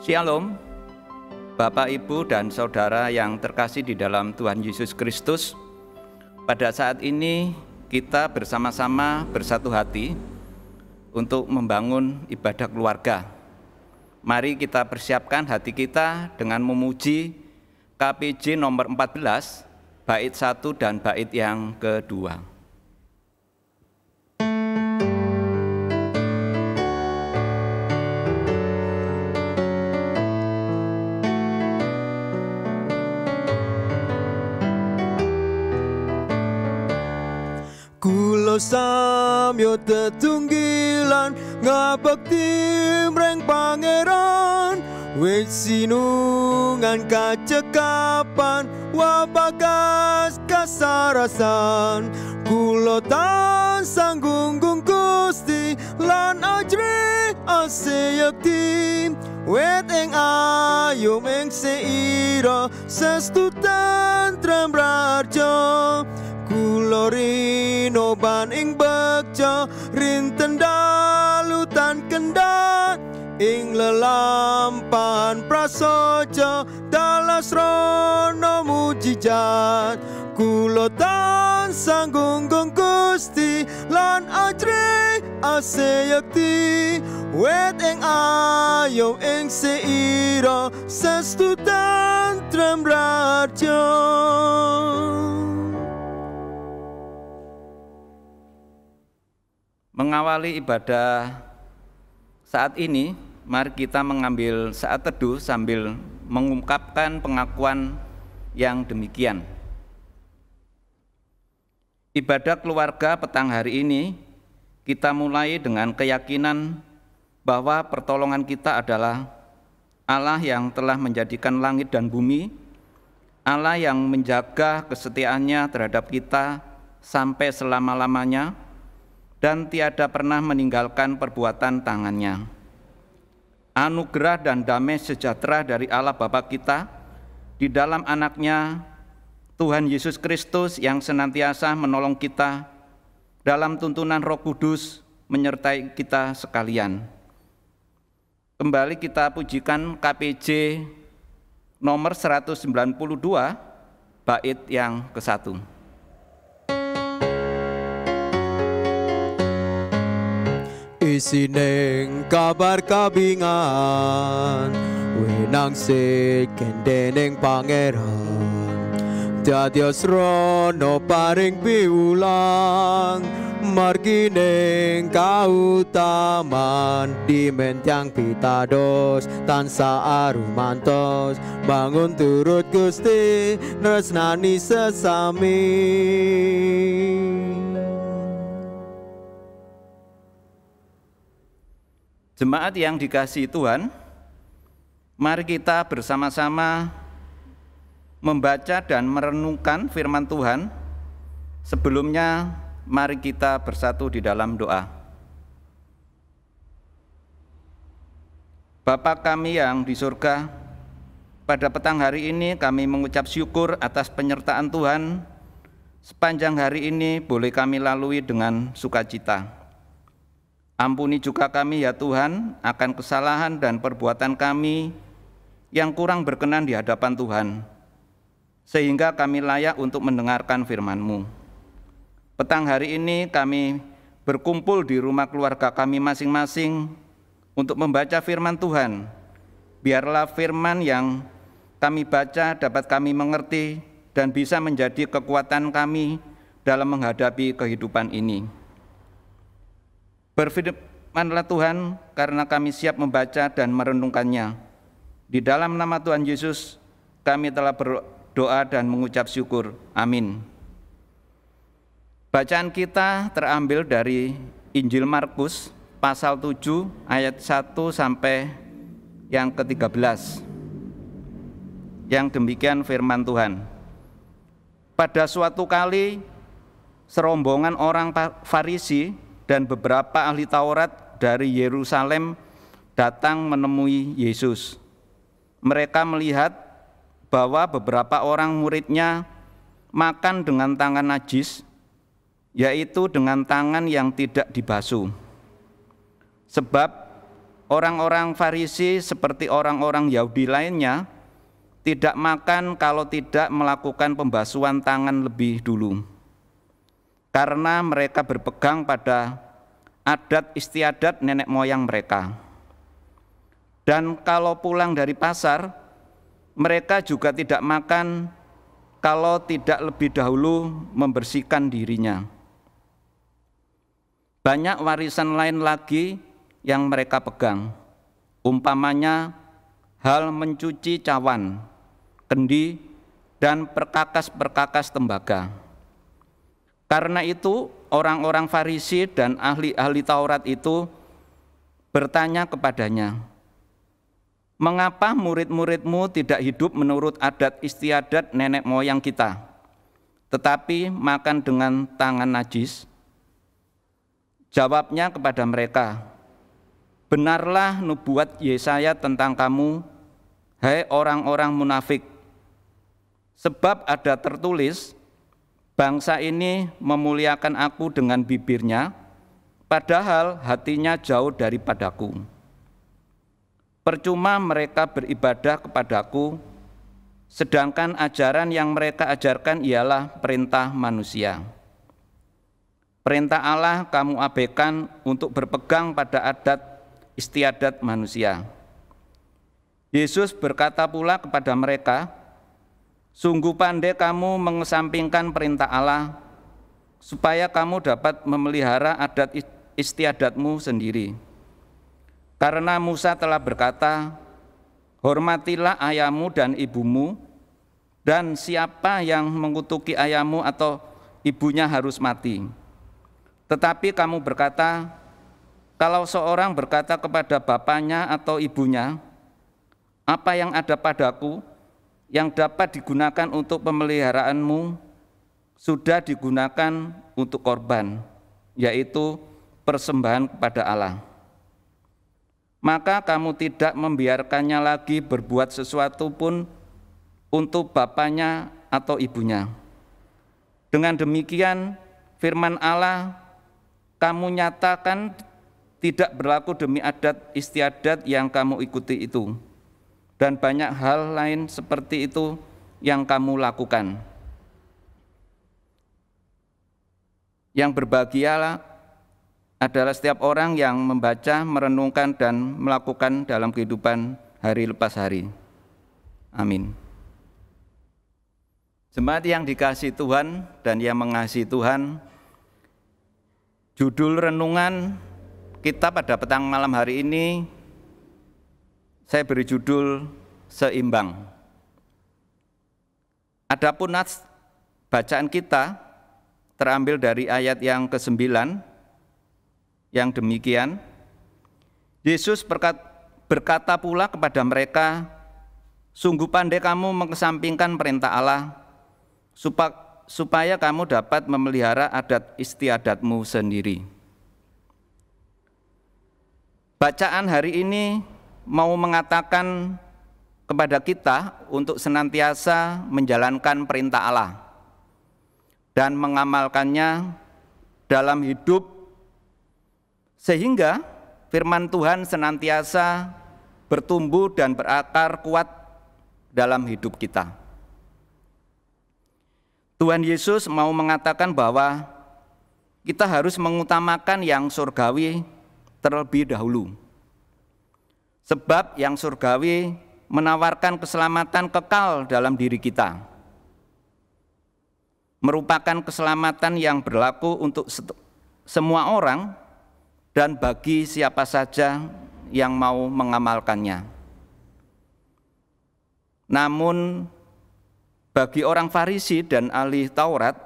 Shalom, Bapak, Ibu, dan Saudara yang terkasih di dalam Tuhan Yesus Kristus. Pada saat ini kita bersama-sama bersatu hati untuk membangun ibadah keluarga. Mari kita persiapkan hati kita dengan memuji KPJ nomor 14, bait 1 dan bait yang kedua. Kulo samyo tetunggilan ngabekti mreng pangeran, wis sinungan kacekapan wabagas kasarasan. Kulo tansah gunggung Gusti lan ajri aseyekti, wet ing ayu ing seira sestu tentrem raja. Kulo rino ban ing bekja rinten dalu tan kendhat, ing lelampahan prasaja dalas rono mujijat. Kulo tansah gunggung Gusti lan ajri aseyekti, wet ing ayu ing seira sestu tentrem raja. Mengawali ibadah saat ini, mari kita mengambil saat teduh sambil mengungkapkan pengakuan yang demikian. Ibadah keluarga petang hari ini kita mulai dengan keyakinan bahwa pertolongan kita adalah Allah yang telah menjadikan langit dan bumi, Allah yang menjaga kesetiaannya terhadap kita sampai selama-lamanya, dan tiada pernah meninggalkan perbuatan tangannya. Anugerah dan damai sejahtera dari Allah Bapa kita di dalam anaknya Tuhan Yesus Kristus yang senantiasa menolong kita dalam tuntunan Roh Kudus menyertai kita sekalian. Kembali kita pujikan KPJ nomor 192 bait yang ke-1. Isining kabar kabingan wenang kendeneng pangeran, dados rono paring piulang margining kautaman dimentyang pitados tansah arumantos bangun turut Gusti tresnani sesami. Jemaat yang dikasihi Tuhan, mari kita bersama-sama membaca dan merenungkan firman Tuhan. Sebelumnya, mari kita bersatu di dalam doa. Bapa kami yang di surga, pada petang hari ini kami mengucap syukur atas penyertaan Tuhan. Sepanjang hari ini boleh kami lalui dengan sukacita. Ampuni juga kami ya Tuhan akan kesalahan dan perbuatan kami yang kurang berkenan di hadapan Tuhan, sehingga kami layak untuk mendengarkan firman-Mu. Petang hari ini kami berkumpul di rumah keluarga kami masing-masing untuk membaca firman Tuhan. Biarlah firman yang kami baca dapat kami mengerti dan bisa menjadi kekuatan kami dalam menghadapi kehidupan ini. Berfirmanlah Tuhan, karena kami siap membaca dan merenungkannya. Di dalam nama Tuhan Yesus, kami telah berdoa dan mengucap syukur. Amin. Bacaan kita terambil dari Injil Markus, pasal 7, ayat 1 sampai yang ke-13. Yang demikian firman Tuhan. Pada suatu kali, serombongan orang Farisi dan beberapa ahli Taurat dari Yerusalem datang menemui Yesus. Mereka melihat bahwa beberapa orang muridnya makan dengan tangan najis, yaitu dengan tangan yang tidak dibasuh. Sebab orang-orang Farisi seperti orang-orang Yahudi lainnya tidak makan kalau tidak melakukan pembasuhan tangan lebih dulu, karena mereka berpegang pada adat istiadat nenek moyang mereka. Dan kalau pulang dari pasar, mereka juga tidak makan kalau tidak lebih dahulu membersihkan dirinya. Banyak warisan lain lagi yang mereka pegang, umpamanya hal mencuci cawan, kendi, dan perkakas-perkakas tembaga. Karena itu orang-orang Farisi dan ahli-ahli Taurat itu bertanya kepadanya, "Mengapa murid-muridmu tidak hidup menurut adat istiadat nenek moyang kita, tetapi makan dengan tangan najis?" Jawabnya kepada mereka, "Benarlah nubuat Yesaya tentang kamu, hai orang-orang munafik. Sebab ada tertulis, bangsa ini memuliakan aku dengan bibirnya, padahal hatinya jauh daripadaku. Percuma mereka beribadah kepadaku, sedangkan ajaran yang mereka ajarkan ialah perintah manusia. Perintah Allah kamu abaikan untuk berpegang pada adat istiadat manusia." Yesus berkata pula kepada mereka, "Sungguh pandai kamu mengesampingkan perintah Allah, supaya kamu dapat memelihara adat istiadatmu sendiri. Karena Musa telah berkata, hormatilah ayahmu dan ibumu, dan siapa yang mengutuki ayahmu atau ibunya harus mati. Tetapi kamu berkata, kalau seorang berkata kepada bapaknya atau ibunya, apa yang ada padaku yang dapat digunakan untuk pemeliharaanmu sudah digunakan untuk korban, yaitu persembahan kepada Allah. Maka kamu tidak membiarkannya lagi berbuat sesuatu pun untuk bapaknya atau ibunya. Dengan demikian firman Allah kamu nyatakan tidak berlaku demi adat istiadat yang kamu ikuti itu, dan banyak hal lain seperti itu yang kamu lakukan. Yang berbahagialah adalah setiap orang yang membaca, merenungkan, dan melakukan dalam kehidupan hari lepas hari. Amin. Jemaat yang dikasihi Tuhan dan yang mengasihi Tuhan, judul renungan kita pada petang malam hari ini saya beri judul seimbang. Adapun nats bacaan kita terambil dari ayat yang ke-9 yang demikian, Yesus berkata pula kepada mereka, sungguh pandai kamu mengesampingkan perintah Allah, supaya kamu dapat memelihara adat istiadatmu sendiri. Bacaan hari ini mau mengatakan kepada kita untuk senantiasa menjalankan perintah Allah dan mengamalkannya dalam hidup, sehingga firman Tuhan senantiasa bertumbuh dan berakar kuat dalam hidup kita. Tuhan Yesus mau mengatakan bahwa kita harus mengutamakan yang surgawi terlebih dahulu. Sebab yang surgawi menawarkan keselamatan kekal dalam diri kita. Merupakan keselamatan yang berlaku untuk semua orang dan bagi siapa saja yang mau mengamalkannya. Namun bagi orang Farisi dan ahli Taurat,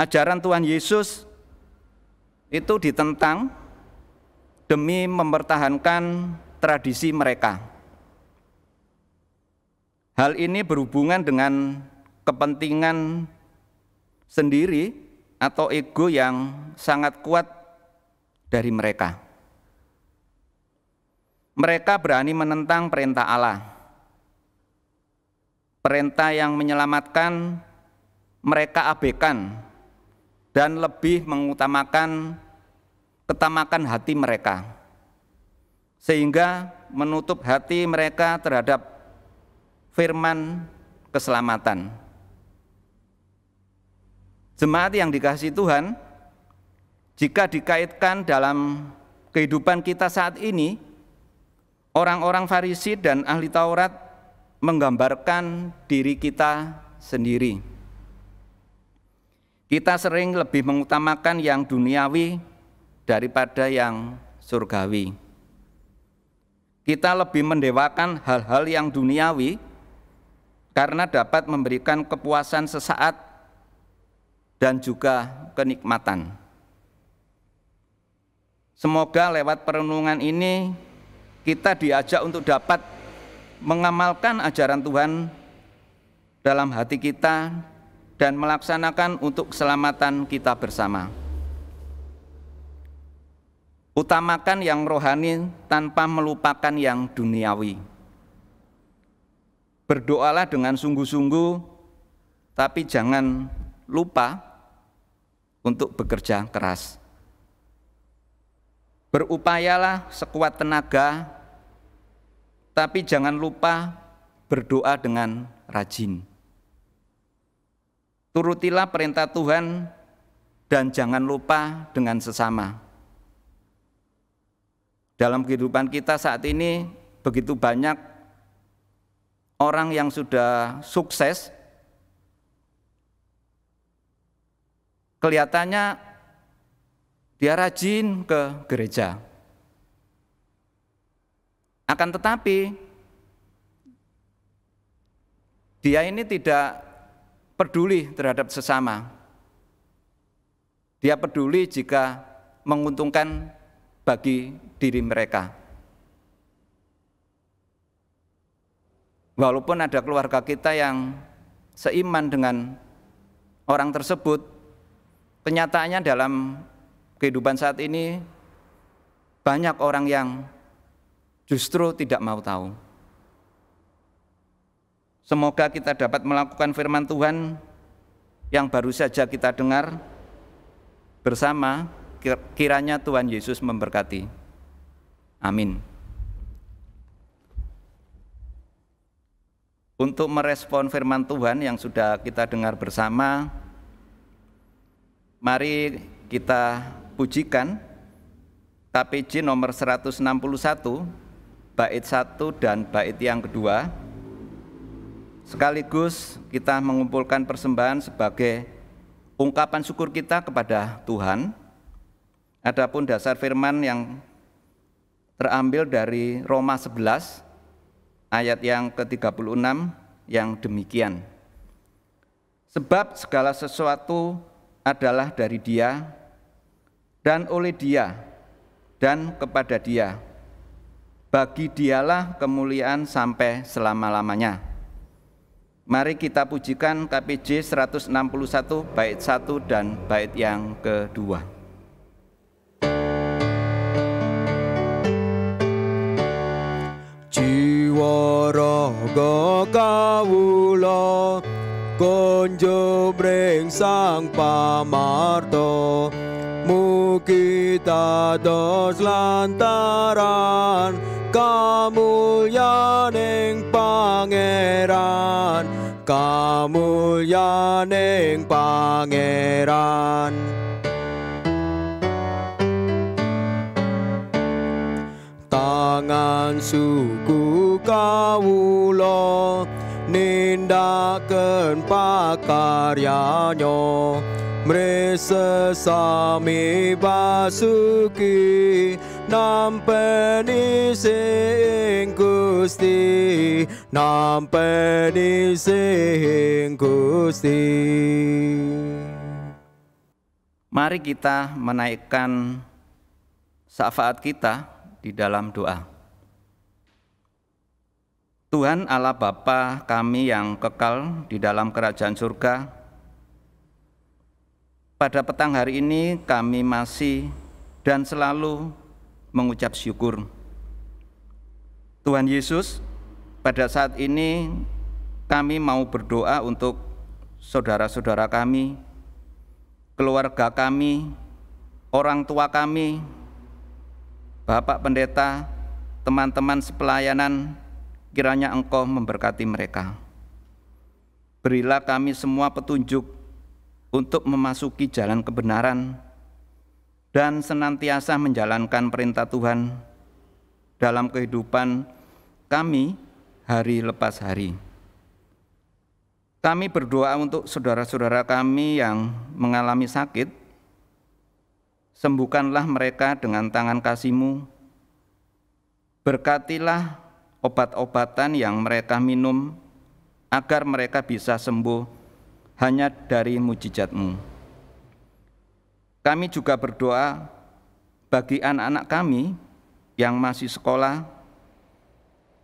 ajaran Tuhan Yesus itu ditentang demi mempertahankan tradisi mereka. Hal ini berhubungan dengan kepentingan sendiri atau ego yang sangat kuat dari mereka. Mereka berani menentang perintah Allah. Perintah yang menyelamatkan mereka abaikan dan lebih mengutamakan ketamakan hati mereka. sehingga menutup hati mereka terhadap firman keselamatan. Jemaat yang dikasihi Tuhan, jika dikaitkan dalam kehidupan kita saat ini, orang-orang Farisi dan ahli Taurat menggambarkan diri kita sendiri. Kita sering lebih mengutamakan yang duniawi daripada yang surgawi. Kita lebih mendewakan hal-hal yang duniawi karena dapat memberikan kepuasan sesaat dan juga kenikmatan. Semoga lewat perenungan ini kita diajak untuk dapat mengamalkan ajaran Tuhan dalam hati kita dan melaksanakan untuk keselamatan kita bersama. Utamakan yang rohani tanpa melupakan yang duniawi. Berdoalah dengan sungguh-sungguh, tapi jangan lupa untuk bekerja keras. Berupayalah sekuat tenaga, tapi jangan lupa berdoa dengan rajin. Turutilah perintah Tuhan dan jangan lupa dengan sesama. Dalam kehidupan kita saat ini begitu banyak orang yang sudah sukses, kelihatannya dia rajin ke gereja. Akan tetapi dia ini tidak peduli terhadap sesama. Dia peduli jika menguntungkan bagi diri mereka. Walaupun ada keluarga kita yang seiman dengan orang tersebut, kenyataannya dalam kehidupan saat ini banyak orang yang justru tidak mau tahu. Semoga kita dapat melakukan firman Tuhan yang baru saja kita dengar bersama. Kiranya Tuhan Yesus memberkati. Amin. Untuk merespon firman Tuhan yang sudah kita dengar bersama, mari kita pujikan KPJ nomor 161, bait 1 dan bait yang kedua. Sekaligus kita mengumpulkan persembahan sebagai ungkapan syukur kita kepada Tuhan. Adapun dasar firman yang terambil dari Roma 11 ayat yang ke-36 yang demikian. Sebab segala sesuatu adalah dari Dia dan oleh Dia dan kepada Dia. Bagi Dialah kemuliaan sampai selama-lamanya. Mari kita pujikan KPJ 161 bait 1 dan bait yang kedua. Jiwa raga kawula konjo mring Sang Pamarta, mugi dados lantaran kamulyaning Pangeran, kamulyaning Pangeran. Tangan suku kawula nindakaken pakaryanya, mrese sami basuki nampeni sing Gusti, nampeni sing Gusti. Mari kita menaikkan syafaat kita di dalam doa. Tuhan Allah Bapa kami yang kekal di dalam kerajaan surga, pada petang hari ini kami masih dan selalu mengucap syukur. Tuhan Yesus, pada saat ini kami mau berdoa untuk saudara-saudara kami, keluarga kami, orang tua kami, Bapak Pendeta, teman-teman sepelayanan, kiranya Engkau memberkati mereka. Berilah kami semua petunjuk untuk memasuki jalan kebenaran dan senantiasa menjalankan perintah Tuhan dalam kehidupan kami hari lepas hari. Kami berdoa untuk saudara-saudara kami yang mengalami sakit, sembuhkanlah mereka dengan tangan kasih-Mu. Berkatilah obat-obatan yang mereka minum, agar mereka bisa sembuh hanya dari mujizat-Mu. Kami juga berdoa bagi anak-anak kami yang masih sekolah,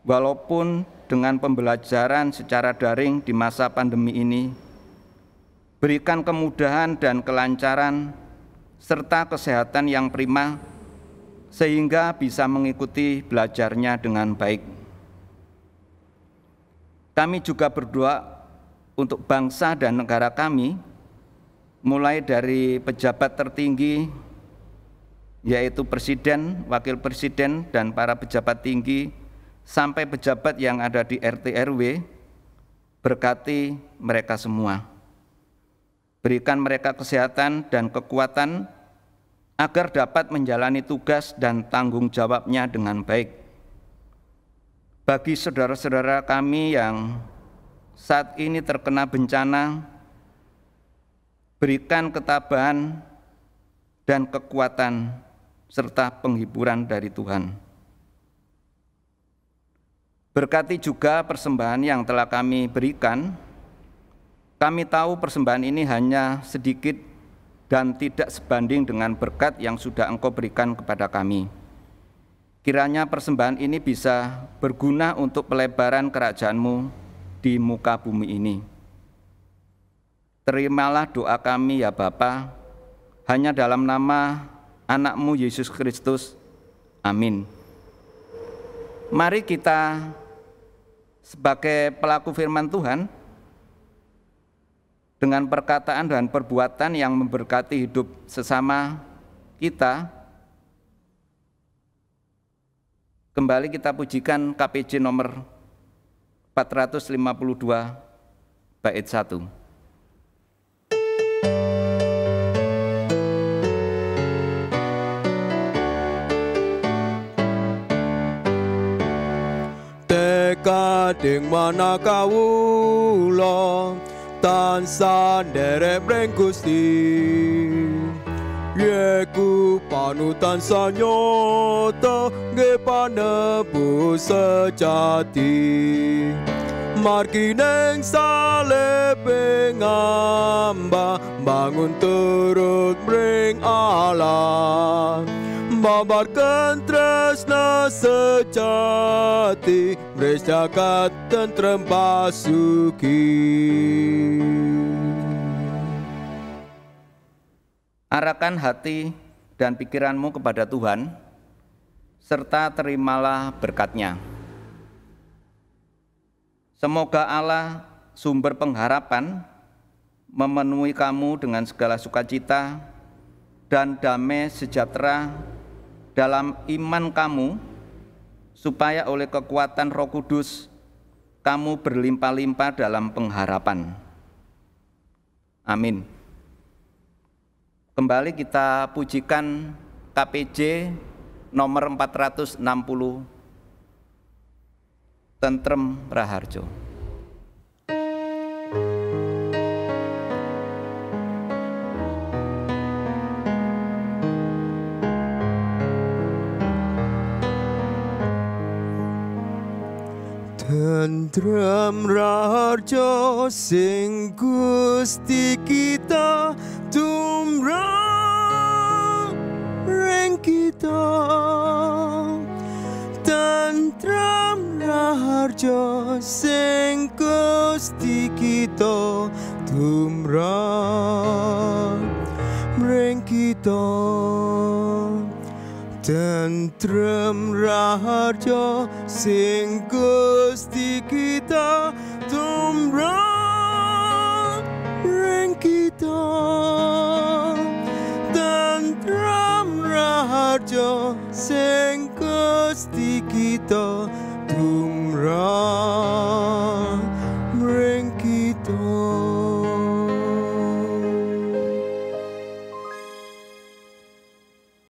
walaupun dengan pembelajaran secara daring di masa pandemi ini, berikan kemudahan dan kelancaran serta kesehatan yang prima sehingga bisa mengikuti belajarnya dengan baik. Kami juga berdoa untuk bangsa dan negara kami, mulai dari pejabat tertinggi yaitu presiden, wakil presiden, dan para pejabat tinggi sampai pejabat yang ada di RT RW. Berkati mereka semua. Berikan mereka kesehatan dan kekuatan agar dapat menjalani tugas dan tanggung jawabnya dengan baik. Bagi saudara-saudara kami yang saat ini terkena bencana, berikan ketabahan dan kekuatan serta penghiburan dari Tuhan. Berkati juga persembahan yang telah kami berikan. Kami tahu persembahan ini hanya sedikit dan tidak sebanding dengan berkat yang sudah Engkau berikan kepada kami. Kiranya persembahan ini bisa berguna untuk pelebaran kerajaan-Mu di muka bumi ini. Terimalah doa kami ya Bapa, hanya dalam nama anak-Mu Yesus Kristus. Amin. Mari kita sebagai pelaku firman Tuhan dengan perkataan dan perbuatan yang memberkati hidup sesama kita, kembali kita pujikan KPJ nomor 452 bait 1. Kading mana kawula tansah nderek mring Gusti, yeku panutan sanyata nggih panebus sejati. Margi ning salepe ngamba bangun turut mring Allah, babarkan tresna sejati, wis jagat tentrem pasuki. Arahkan hati dan pikiranmu kepada Tuhan, serta terimalah berkat-Nya. Semoga Allah, sumber pengharapan, memenuhi kamu dengan segala sukacita dan damai sejahtera dalam iman kamu, supaya oleh kekuatan Roh Kudus kamu berlimpah-limpah dalam pengharapan. Amin. Kembali kita pujikan KPJ nomor 460, Tentrem Raharjo. Tentrem raharjo sing Gusti kita tumrap ring kita. Tentrem raharjo sing Gusti kita tumrap ring kita. Tentrem raharjo sing Gusti kita tumrap ring kita. Tentrem raharjo sing Gusti Gusti kita tumrap